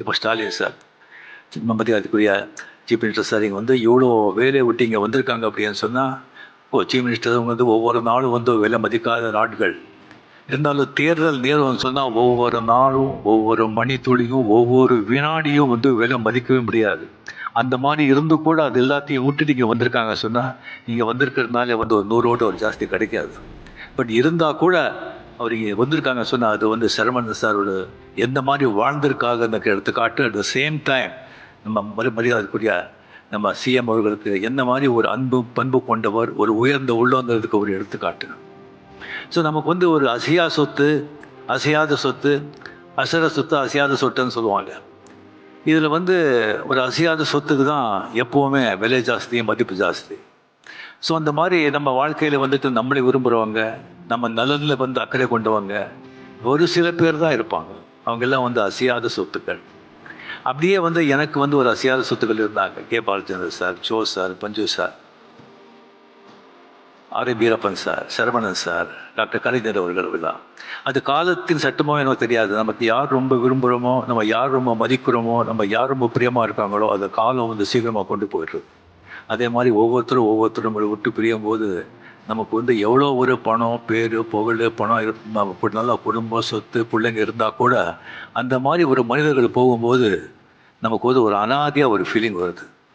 இப்போ ஸ்டாலின் சார் மதியாதுக்குரிய chief minister sir இங்கே வந்து இவ்வளோ வேலையை விட்டு இங்கே வந்திருக்காங்க அப்படின்னு சொன்னால் சீஃப் மினிஸ்டர் வந்து ஒவ்வொரு நாளும் வந்து விலை மதிக்காத நாட்கள் இருந்தாலும் தேர்தல் நேரம் சொன்னால் ஒவ்வொரு நாளும் ஒவ்வொரு மணித்துளியும் ஒவ்வொரு வினாடியும் வந்து விலை மதிக்கவே முடியாது. அந்த மாதிரி இருந்து கூட அது எல்லாத்தையும் விட்டுட்டு இங்கே வந்திருக்காங்க சொன்னால் இங்கே வந்திருக்கிறதுனால வந்து ஒரு 100 ஓட்டு ஒரு ஜாஸ்தி கிடைக்காது. பட் இருந்தால் கூட அவர் இங்கே வந்திருக்காங்க சொன்னால் அது வந்து சரவணன் சாரோட எந்த மாதிரி வாழ்ந்திருக்காங்க எனக்கு எடுத்துக்காட்டு. அட் த சேம் டைம் நம்ம மரியாதைக்குரிய நம்ம சிஎம் அவர்களுக்கு என்ன மாதிரி ஒரு பண்பு கொண்டவர், ஒரு உயர்ந்த உள்ளவங்கிறதுக்கு ஒரு எடுத்துக்காட்டு. ஸோ நமக்கு வந்து ஒரு அசையாத சொத்து, அசர சொத்து அசையாத சொத்துன்னு சொல்லுவாங்க. இதில் வந்து ஒரு அசையாத சொத்துக்கு தான் எப்போவுமே விலை ஜாஸ்தி, மதிப்பு ஜாஸ்தி. ஸோ அந்த மாதிரி நம்ம வாழ்க்கையில் வந்துட்டு நம்மளை விரும்புகிறவங்க, நம்ம நலனில் வந்து அக்கறை கொண்டவங்க ஒரு சில பேர் தான் இருப்பாங்க. அவங்கெல்லாம் வந்து அசையாத சொத்துக்கள். அப்படியே வந்து எனக்கு வந்து ஒரு அசையாத சொத்துக்கள் இருந்தாங்க. K Balachander sir, Jo sir, Panchu sir, R A Veerappan sir, Saravanan sir, doctor Kalaignar அவர்கள். அது காலத்தின் சட்டமோ எனக்கு தெரியாது. நமக்கு யார் ரொம்ப விரும்புகிறோமோ, நம்ம யார் ரொம்ப மதிக்கிறோமோ, நம்ம யார் ரொம்ப பிரியமாக இருக்காங்களோ அதை காலம் வந்து சீக்கிரமாக கொண்டு போயிடுறது. அதே மாதிரி ஒவ்வொருத்தரும் நம்மளை விட்டு பிரியும் போது நமக்கு வந்து எவ்வளோ ஒரு பணம், பேர், புகழ், பணம் நல்ல குடும்பம், சொத்து, பிள்ளைங்க இருந்தால் கூட அந்த மாதிரி ஒரு மனிதர்கள் போகும்போது நமக்கு வந்து ஒரு அனாதையாக ஒரு ஃபீலிங் வருது.